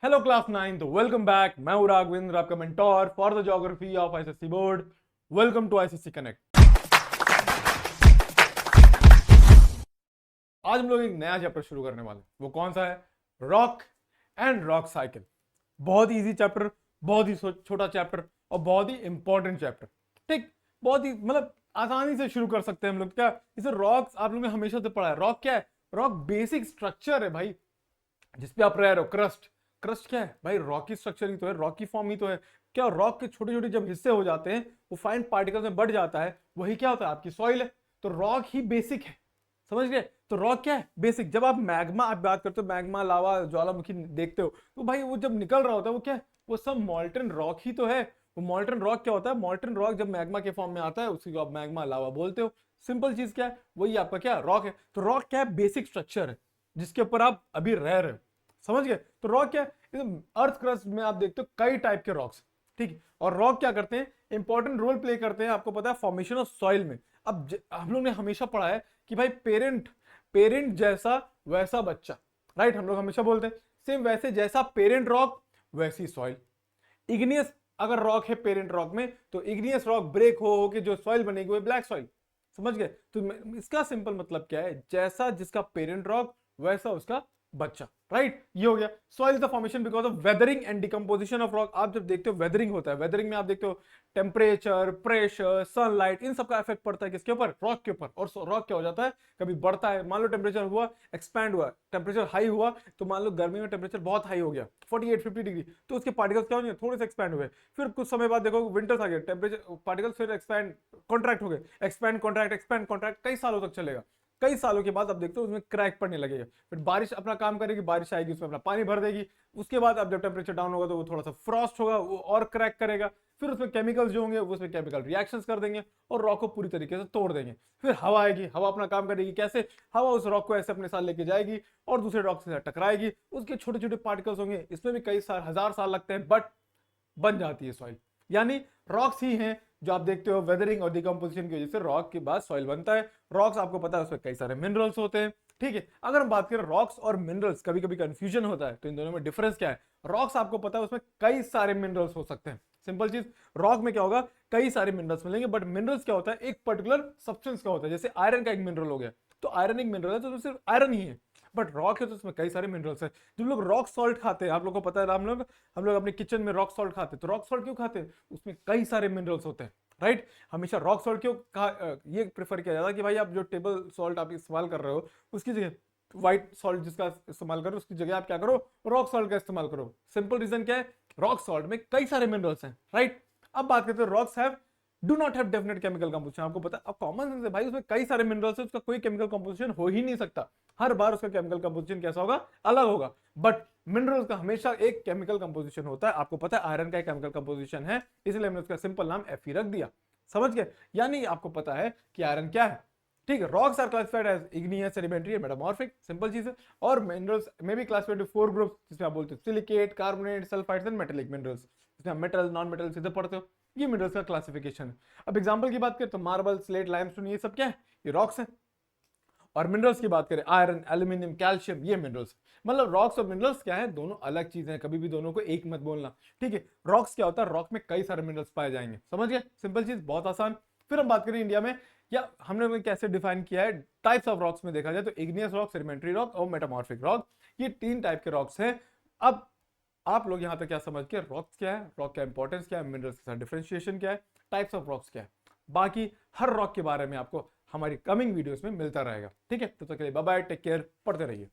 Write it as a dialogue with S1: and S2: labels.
S1: Hello class 9, तो welcome back. मैं हूं राघवेंद्र, आपका mentor for the geography of ICSE board. Welcome to ICSE connect. आज हम लोग एक नया चैप्टर शुरू करने वाले हैं। वो कौन सा है? Rock and rock cycle. बहुत ही इजी चैप्टर, बहुत ही छोटा चैप्टर और बहुत ही इंपॉर्टेंट चैप्टर। ठीक, बहुत ही मतलब आसानी से शुरू कर सकते हैं हम लोग। क्या इसे रॉक्स आप लोगों ने हमेशा से पढ़ा है। रॉक क्या है? रॉक बेसिक स्ट्रक्चर है भाई, जिसपे आप रह रहे हो। क्रस्ट, क्रस्ट क्या है भाई? रॉकी स्ट्रक्चर ही तो है, रॉकी फॉर्म ही तो है। क्या रॉक के छोटे छोटे जब हिस्से हो जाते हैं, वो फाइन पार्टिकल्स में बढ़ जाता है, वही क्या होता है? आपकी सॉइल है। तो रॉक ही बेसिक है, समझ गए? तो रॉक क्या है? बेसिक। जब आप मैग्मा आप बात करते हो, मैग्मा लावा ज्वालामुखी देखते हो, तो भाई वो जब निकल रहा होता है वो क्या है? वो सब मॉल्टन रॉक ही तो है। वो मॉल्टन रॉक क्या होता है? मॉल्टन रॉक जब मैग्मा के फॉर्म में आता है उसी को आप मैग्मा लावा बोलते हो। सिंपल चीज क्या है? वही आपका क्या रॉक है। तो रॉक क्या है? बेसिक स्ट्रक्चर है जिसके ऊपर आप अभी रह रहे हो, समझ गए? तो रॉक क्या है? अर्थ क्रस्ट में आप देखते हो कई टाइप के रॉक्स, ठीक है। और रॉक क्या करते हैं? इंपॉर्टेंट रोल प्ले करते हैं, आपको पता है, फॉर्मेशन ऑफ सॉइल में। अब हम लोग ने हमेशा पढ़ा है कि भाई पेरेंट, पेरेंट जैसा वैसा बच्चा, राइट? हम लोग हमेशा बोलते हैं सेम वैसे जैसा पेरेंट रॉक वैसी सॉइल। इग्नियस अगर रॉक है पेरेंट रॉक में, तो इग्नियस रॉक ब्रेक हो के जो सॉइल बनेगी वो ब्लैक सॉइल। समझ गए? तो इसका सिंपल मतलब क्या है? जैसा जिसका पेरेंट रॉक वैसा उसका बच्चा, राइट? ये हो गया। Soil is the formation because of weathering and decomposition of rock. आप जब देखते हो वेदरिंग होता है, वेदरिंग में आप देखते हो टेम्परेचर, प्रेशर, सनलाइट, इन सबका इफेक्ट पड़ता है किसके ऊपर? रॉक के ऊपर। और रॉक क्या हो जाता है? कभी बढ़ता है, मान लो टेम्परेचर हुआ, एक्सपैंड हुआ, टेम्परेचर हाई हुआ, तो मान लो गर्मी में टेम्परेचर बहुत हाई हो गया 48-50 डिग्री, तो उसके पार्टिकल्स क्या होंगे? थोड़े से एक्सपैंड हुए। फिर कुछ समय बाद देखो विंटर्स आ गए, टेम्परेचर पार्टिकल्स फिर एक्सपैंड कॉन्ट्रैक्ट हो गए, एक्सपैंड कॉन्ट्रैक्ट एक्सपैंड कॉन्ट्रैक्ट, कई सालों तक चलेगा। कई सालों के बाद अब देखते हो उसमें क्रैक पड़ने लगेगा। फिर बारिश अपना काम करेगी, बारिश आएगी, उसमें अपना पानी भर देगी। उसके बाद अब जब टेम्परेचर डाउन होगा तो वो थोड़ा सा फ्रॉस्ट होगा, वो और क्रैक करेगा। फिर उसमें केमिकल्स जो होंगे वो उसमें केमिकल रिएक्शंस कर देंगे और रॉक को पूरी तरीके से तोड़ देंगे। फिर हवा आएगी, हवा अपना काम करेगी। कैसे? हवा उस रॉक को ऐसे अपने साथ लेके जाएगी और दूसरे रॉक से टकराएगी। उसके छोटे छोटे पार्टिकल्स होंगे, इसमें भी कई साल, हजार साल लगते हैं, बट बन जाती है सॉइल। यानी रॉक्स ही हैं जो आप देखते हो वेदरिंग और डिकम्पोजिशन की वजह से रॉक के बाद सॉइल बनता है। रॉक्स आपको पता है उसमें कई सारे मिनरल्स होते हैं, ठीक है। अगर हम बात करें रॉक्स और मिनरल्स, कभी कभी कंफ्यूजन होता है, तो इन दोनों में डिफरेंस क्या है? रॉक्स आपको पता है उसमें कई सारे मिनरल्स हो सकते हैं। सिंपल चीज, रॉक में क्या होगा? कई सारे मिनरल्स मिलेंगे, बट मिनरल्स क्या होता है? एक पर्टिकुलर सब्सटेंस का होता है। जैसे आयरन का एक मिनरल हो गया, तो आयरन एक मिनरल है तो सिर्फ आयरन ही है। बट रॉक है तो उसमें कई सारे मिनरल्स हैं। जब लोग रॉक सॉल्ट खाते हैं, आप लोग को पता है, हम लोग अपने किचन में रॉक सॉल्ट खाते हैं, तो रॉक सॉल्ट क्यों खाते हैं? उसमें कई सारे मिनरल्स होते हैं, राइट? हमेशा रॉक सॉल्ट क्यों ये प्रेफर किया जाता है कि भाई आप जो टेबल सॉल्ट आप इस्तेमाल कर रहे हो उसकी जगह व्हाइट सॉल्ट जिसका इस्तेमाल करो, उसकी जगह आप क्या करो? रॉक सॉल्ट का इस्तेमाल करो। सिंपल रीजन क्या है? रॉक सॉल्ट में कई सारे मिनरल्स हैं, राइट? अब बात करते हैं rocks have do not have definite chemical composition. आपको पता है, अब कॉमन सेंस है भाई, उसमें कई सारे मिनरल्स है, उसका कोई केमिकल कंपोजिशन हो ही नहीं सकता। हर बार उसका केमिकल कंपोजिशन कैसा होगा? अलग होगा। बट मिनरल्स का हमेशा एक केमिकल कंपोजिशन होता है। आपको पता है आयरन का एक केमिकल कंपोजिशन है, इसलिए हमने उसका सिंपल नाम Fe रख दिया। समझ गए? यानी आपको पता है कि आयरन क्या है, ठीक है। Rocks are classified as igneous, sedimentary, metamorphic. Simple चीज है। और मिनरल्स में भी क्लासिफाइड टू 4 ग्रुप्स, जिसमें आप बोलते हो silicate, carbonate, sulphides and metallic minerals. इसमें मेटल, नॉन मेटल सीधे पढ़ते हो। ये मिनरल्स का क्लासिफिकेशन है। अब एग्जांपल की बात करें तो मार्बल, स्लेट, लाइमस्टोन, ये सब क्या है? ये रॉक्स हैं। और मिनरल्स की बात करें, आयरन, एल्यूमिनियम, कैल्शियम, ये मिनरल्स। मतलब रॉक्स और मिनरल्स क्या है? दोनों अलग चीजें हैं, कभी भी दोनों को एक मत बोलना, ठीक है। रॉक्स क्या होता है? रॉक में कई सारे मिनरल्स पाए जाएंगे, समझ गए? सिंपल चीज, बहुत आसान। फिर हम बात करें इंडिया में, या हमने कैसे डिफाइन किया है टाइप्स ऑफ रॉक्स में देखा जाए तो इग्नियस रॉक, सेडिमेंट्री रॉक और मेटामॉर्फिक रॉक, ये 3 टाइप के रॉक्स हैं। अब आप लोग यहां तक क्या समझ के रॉक्स क्या है, रॉक का इंपॉर्टेंस क्या है, मिनरल्स के साथ डिफरेंशिएशन क्या है, टाइप्स ऑफ रॉक्स क्या है, बाकी हर रॉक के बारे में आपको हमारी कमिंग वीडियोस में मिलता रहेगा, ठीक है। तो तक के लिए बाय बाय, टेक केयर, पढ़ते रहिए।